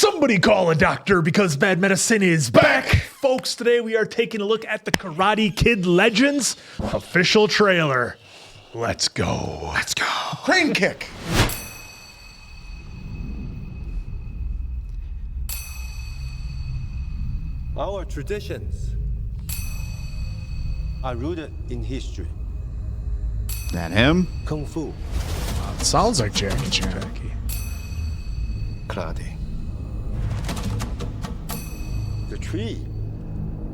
Somebody call a doctor because bad medicine is back. Folks, today we are taking a look at the Karate Kid Legends official trailer. Let's go. Let's go. Crane kick. Our traditions are rooted in history. That him? Kung Fu, It sounds like Jackie Chan. karate. The tree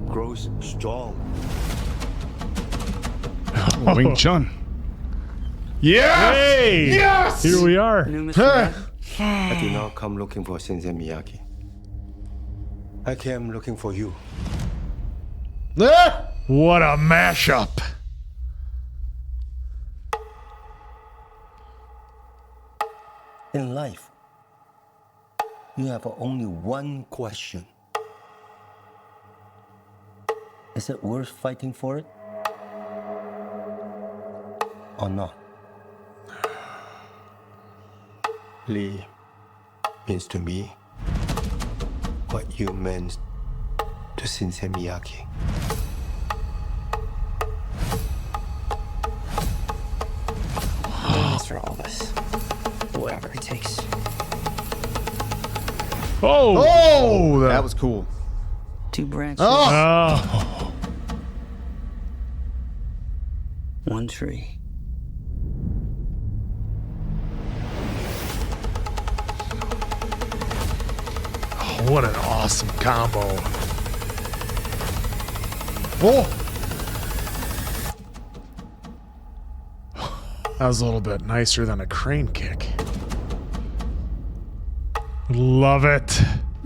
grows strong. Wing Chun. Yeah. Hey. Yes. Here we are. New Mr. I did not come looking for Sensei Miyagi. I came looking for you. Ah! What a mashup. In life, you have only one question. Is it worth fighting for it? Or not? Li means to me what you meant to Sensei Miyagi. For all of us. Whatever it takes. Oh. Oh, That was cool. Two branches, Oh. one tree. What an awesome combo. oh. That was a little bit nicer than a crane kick. Love it.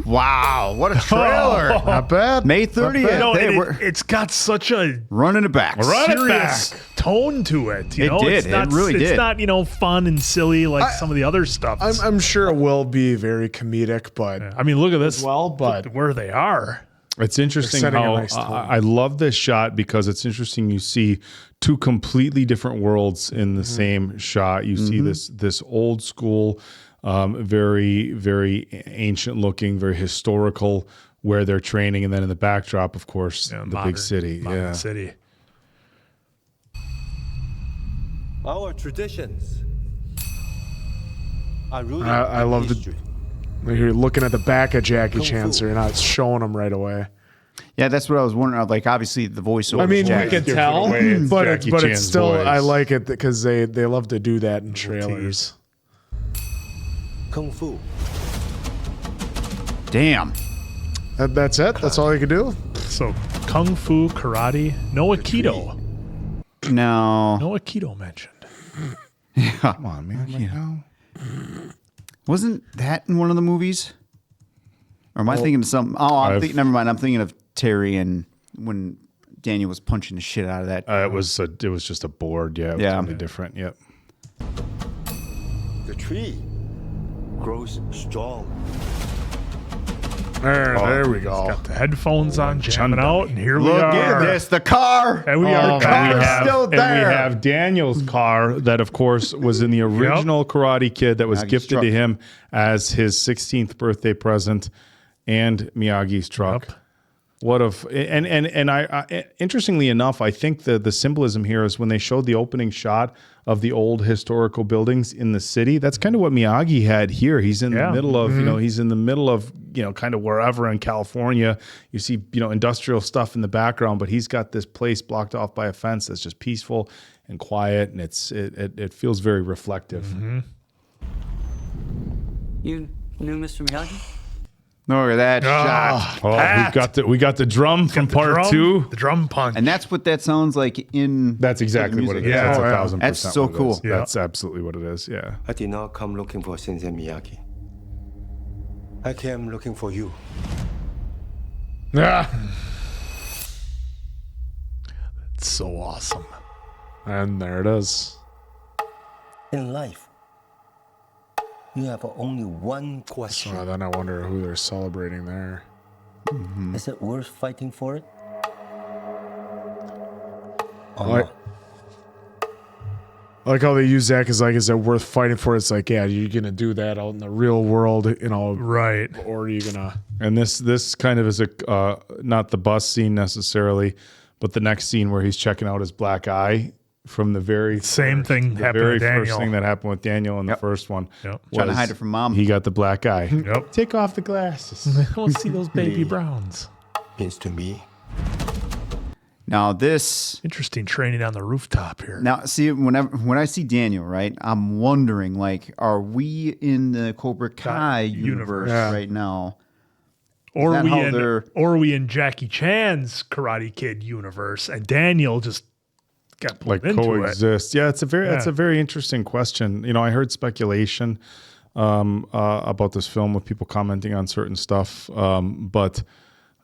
Wow, what a trailer. Not bad. May 30th. No, they and were it's got such a running it back. serious tone to it. You It know? did. It's not, It really it's did. not, fun and silly like some of the other stuff. I'm sure it will be very comedic, but I mean, look at this. well, but where they are. It's interesting They're setting a how nice tone. I love this shot because it's interesting. You see two completely different worlds in the same shot. You see this old school, very, very ancient looking, very historical where they're training. And then in the backdrop, of course, the Modern- big city. modern Yeah. city. Our traditions are rooted I in love the- history. you're looking at the back of Jackie Kung Chan, Fu. so you're not showing him right away. Yeah, that's what I was wondering. Like, obviously, the voiceover. I mean, Jackie. we could Give it tell, away, it's but Jackie it's Chan's still voice. I like it because they love to do that in trailers. Kung Fu, Damn. That's it. That's all you can do. So Kung Fu, karate, no Aikido. No. No Aikido mentioned. Come on, man. Like, no. Wasn't that in one of the movies? Or am I thinking of something? Oh, never mind. I'm thinking of Terry and when Daniel was punching the shit out of that. It was just a board. Yeah. It was Yeah. totally different. Yep. the tree grows strong. There we go. Got the headphones on, jamming Chun out, and here we Look are. at this. The car. And we are And car's we have, still and we there. have Daniel's car that, of course, was in the original Karate Kid that was Miyagi's gifted truck. to him as his 16th birthday present, and Miyagi's truck. Yep. What of and I interestingly enough, I think the symbolism here is when they showed the opening shot of the old historical buildings in the city. That's kind of what Miyagi had here. He's in the middle of he's in the middle of kind of wherever in California. You see industrial stuff in the background, but he's got this place blocked off by a fence that's just peaceful and quiet, and it feels very reflective. You knew Mr. Miyagi? Look at that shot. Oh, we got the drum from part drum, 2. The drum punch. And that's what that sounds like in. That's exactly what it is. Yeah. That's Oh, yeah. 1,000%. That's so what it cool. is. Yeah. That's absolutely what it is. Yeah. I did not come looking for Sensei Miyagi. I came looking for you. Yeah. It's so awesome. And there it is. In life, you have only one question. So then I wonder who they're celebrating there. Is it worth fighting for it? Or Like, not? I like how they use that because, like, is it worth fighting for? It's like, yeah, you're gonna do that out in the real world, Right. Or are you gonna? And this kind of is a not the bus scene necessarily, but the next scene where he's checking out his black eye from the very Same thing the happened very to Daniel. first thing that happened with Daniel in the first one. Yep. Trying to was hide it from mom. He got the black eye. Yep. Take off the glasses. I want to see those baby browns. means to me. Now this. Interesting training on the rooftop here. Now, see, when I see Daniel, right, I'm wondering, like, are we in the Cobra Kai universe right now? Or that how they're- are we in Jackie Chan's Karate Kid universe, and Daniel just got pulled Like into coexist. Yeah, it's a very interesting question. You know, I heard speculation about this film with people commenting on certain stuff, but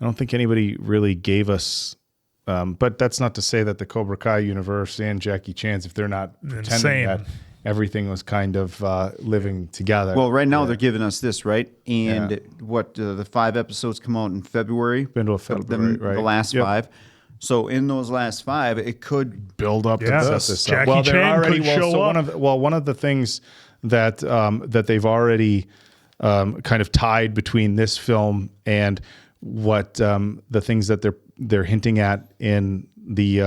I don't think anybody really gave us. But that's not to say that the Cobra Kai universe and Jackie Chan's, if they're not pretending Same. that everything was kind of living together. Well, right now they're giving us this, right? And the 5 episodes come out in February. Middle of February, right? The last Yep. 5. So in those last 5, it could Build up Yeah. to Set this. this stuff. Jackie Well, they're Chan already could show up. one of the things that that they've already kind of tied between this film and what the things that they're hinting at in the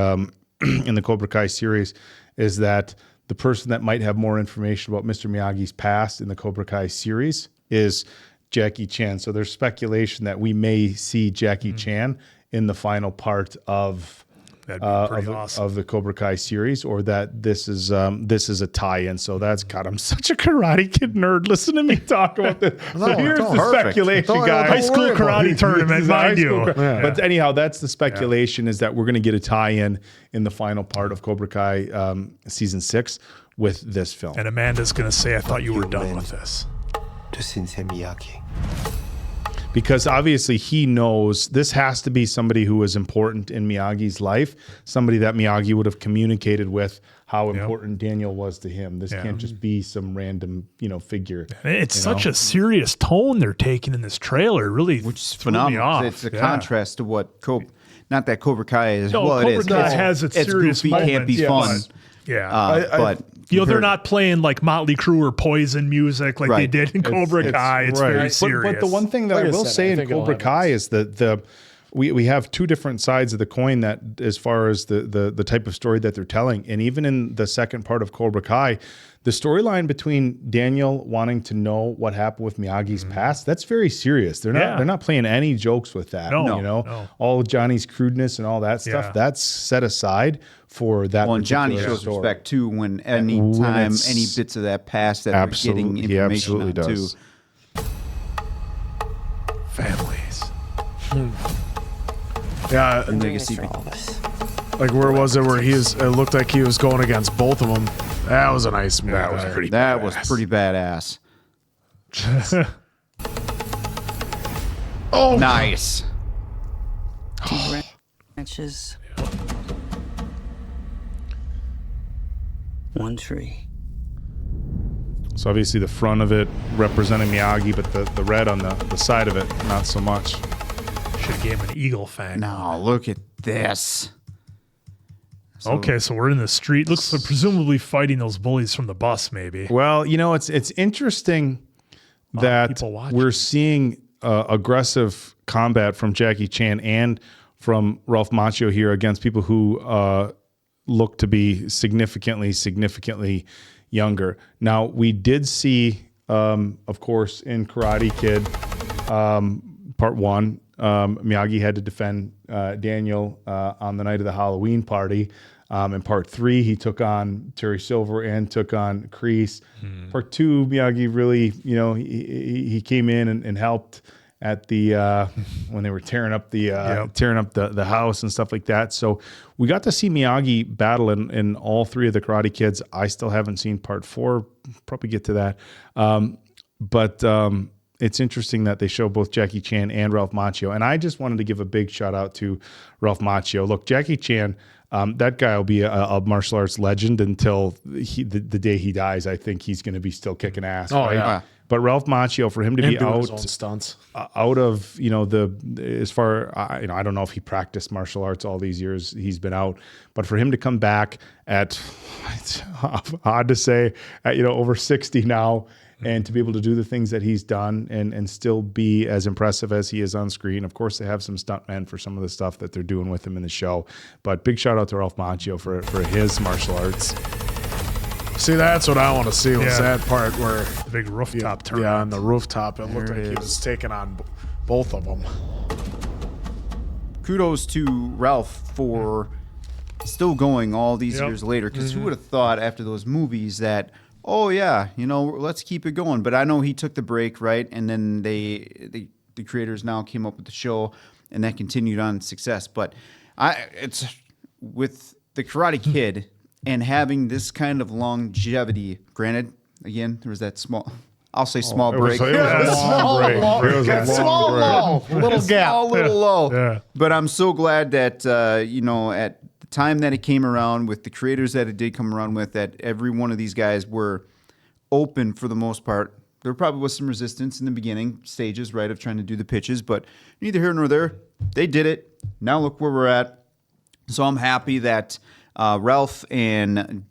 in the Cobra Kai series is that the person that might have more information about Mr. Miyagi's past in the Cobra Kai series is Jackie Chan. So there's speculation that we may see Jackie Chan in the final part of That'd be pretty awesome. of the Cobra Kai series, or that this is a tie-in. So that's God, I'm such a Karate Kid nerd. Listen to me talk about this. So here's it's the perfect. speculation, Don't guys. High school worry about karate it. tournament, This is a high mind school you. But anyhow, that's the speculation is that we're going to get a tie-in in the final part of Cobra Kai season 6 with this film. And Amanda's going to say, I thought you were done with this. To Sensei Miyagi. Because obviously he knows this has to be somebody who is important in Miyagi's life, somebody that Miyagi would have communicated with how important Daniel was to him. This can't just be some random, figure. It's such a serious tone they're taking in this trailer. Really, which is threw me phenomenal. off. It's a contrast to what not that Cobra Kai is. No, well, it Cobra is. Kai has its serious goofy, can't be moments, fun. Yeah. But they're not playing like Motley Crue or Poison music like they Right. did in Cobra Kai. It's very serious. But the one thing that Like I I will said, say I in think it'll Cobra have Kai is that we have two different sides of the coin that as far as the type of story that they're telling. And even in the second part of Cobra Kai, the storyline between Daniel wanting to know what happened with Miyagi's past, that's very serious. They're not playing any jokes with that. No. All Johnny's crudeness and all that stuff, that's set aside for that. Well, and Johnny particular shows story. respect too when any bits of that past that Absolutely, they're he getting information absolutely on does. too. Families. Yeah, Legacy for all this. like where was it where it looked like he was going against both of them. That was a nice move. That was pretty That was pretty badass. Oh, Nice. Branches. One tree. So obviously the front of it representing Miyagi, but the red on the side of it, not so much. Should have gave him an eagle fang. Now look at this. Okay, so we're in the street. Looks like presumably fighting those bullies from the bus, maybe. Well, it's interesting that people watching. we're seeing aggressive combat from Jackie Chan and from Ralph Macchio here against people who look to be significantly younger. Now, we did see, of course, in Karate Kid Part 1, Miyagi had to defend Daniel on the night of the Halloween party. In Part 3, he took on Terry Silver and took on Kreese. Part 2, Miyagi really, he came in and helped at the when they were tearing up the house and stuff like that. So we got to see Miyagi battle in all 3 of the Karate Kids. I still haven't seen Part 4. Probably get to that. But it's interesting that they show both Jackie Chan and Ralph Macchio. And I just wanted to give a big shout out to Ralph Macchio. Look, Jackie Chan, that guy will be a martial arts legend until the day he dies. I think he's going to be still kicking ass. Oh, right? yeah. But Ralph Macchio, for him to be doing his own out stunts. out of as far I don't know if he practiced martial arts all these years he's been out, but for him to come back at, it's odd to say, at, over 60 now, and to be able to do the things that he's done and still be as impressive as he is on screen. Of course, they have some stuntmen for some of the stuff that they're doing with him in the show, but big shout out to Ralph Macchio for his martial arts. See, that's what I want to see was Yeah. that part where, The big rooftop turn. yeah, on the rooftop, it looked There like it he is. was taking on both of them. Kudos to Ralph for still going all these Yep. years later. Because who would have thought after those movies that, oh yeah, let's keep it going. But I know he took the break, right? And then the creators now came up with the show, and that continued on success. But it's with the Karate Kid and having this kind of longevity. Granted, again, there was that small. I'll say small break. It was a long break. It was a Small long break. low, little gap, small little low. Yeah. But I'm so glad that at the time that it came around, with the creators that it did come around with, that every one of these guys were open for the most part. There probably was some resistance in the beginning stages, right, of trying to do the pitches, but neither here nor there. They did it. Now look where we're at. So I'm happy that Ralph and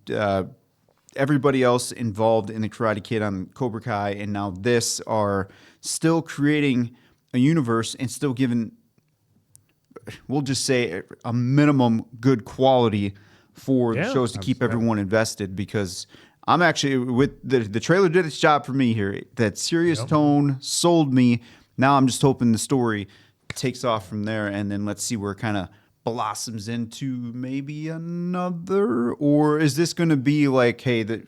everybody else involved in the Karate Kid on Cobra Kai and now this are still creating a universe and still giving, we'll just say, a minimum good quality for the shows to keep everyone invested, because I'm actually, with the trailer did its job for me here. That serious tone sold me. Now I'm just hoping the story takes off from there, and then let's see where it kind of blossoms into maybe another, or is this going to be like, hey, this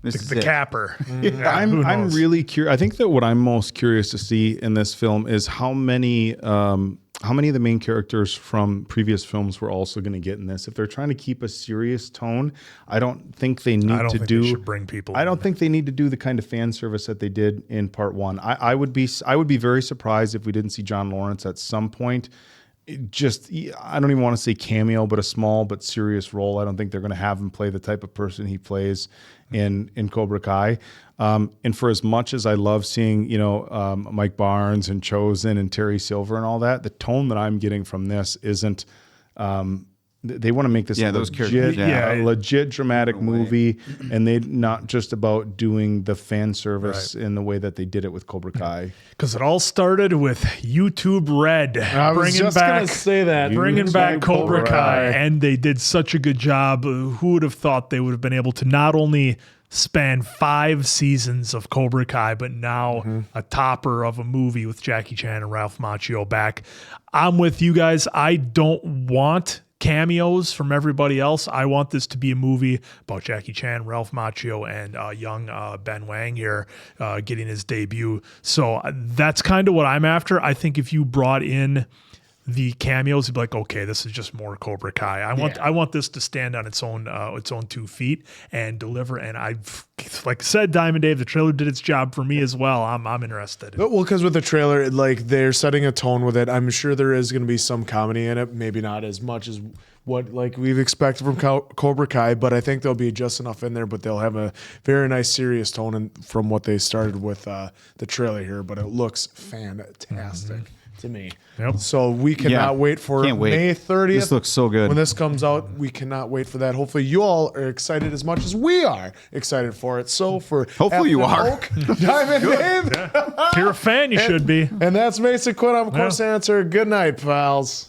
is The it. capper. I'm really curious. I think that what I'm most curious to see in this film is how many of the main characters from previous films were also going to get in this. If they're trying to keep a serious tone, I don't think they need to do. They should bring people. I don't think they need to do the kind of fan service that they did in part one. I would be very surprised if we didn't see John Lawrence at some point. I don't even want to say cameo, but a small but serious role. I don't think they're going to have him play the type of person he plays in Cobra Kai. And for as much as I love seeing, Mike Barnes and Chosen and Terry Silver and all that, the tone that I'm getting from this isn't. They want to make this those characters, a legit dramatic movie, and they're not just about doing the fan service in the way that they did it with Cobra Kai. Because it all started with YouTube Red I was just gonna say that. bringing back Cobra Cobra Kai, Kai. and they did such a good job. Who would have thought they would have been able to not only span 5 seasons of Cobra Kai, but now a topper of a movie with Jackie Chan and Ralph Macchio back. I'm with you guys. I don't want cameos from everybody else. I want this to be a movie about Jackie Chan, Ralph Macchio, and young Ben Wang here getting his debut. So that's kind of what I'm after. I think if you brought in the cameos, you'd be like, okay, this is just more Cobra Kai. I want this to stand on its own 2 feet and deliver. And I've, like I said, Diamond Dave, the trailer did its job for me as well. I'm interested. Well, because with the trailer, like, they're setting a tone with it. I'm sure there is going to be some comedy in it. Maybe not as much as what we've expected from Cobra Kai, but I think there'll be just enough in there. But they'll have a very nice serious tone from what they started with the trailer here. But it looks fantastic to me. Yep. So we cannot wait for Can't wait. May 30th. This looks so good. When this comes out, we cannot wait for that. Hopefully you all are excited as much as we are excited for it. So for Hopefully you After are. Oak, Diamond Dave, If you're a fan, you should be. and that's Mason Quinn. I'm of course Answer. Good night, pals.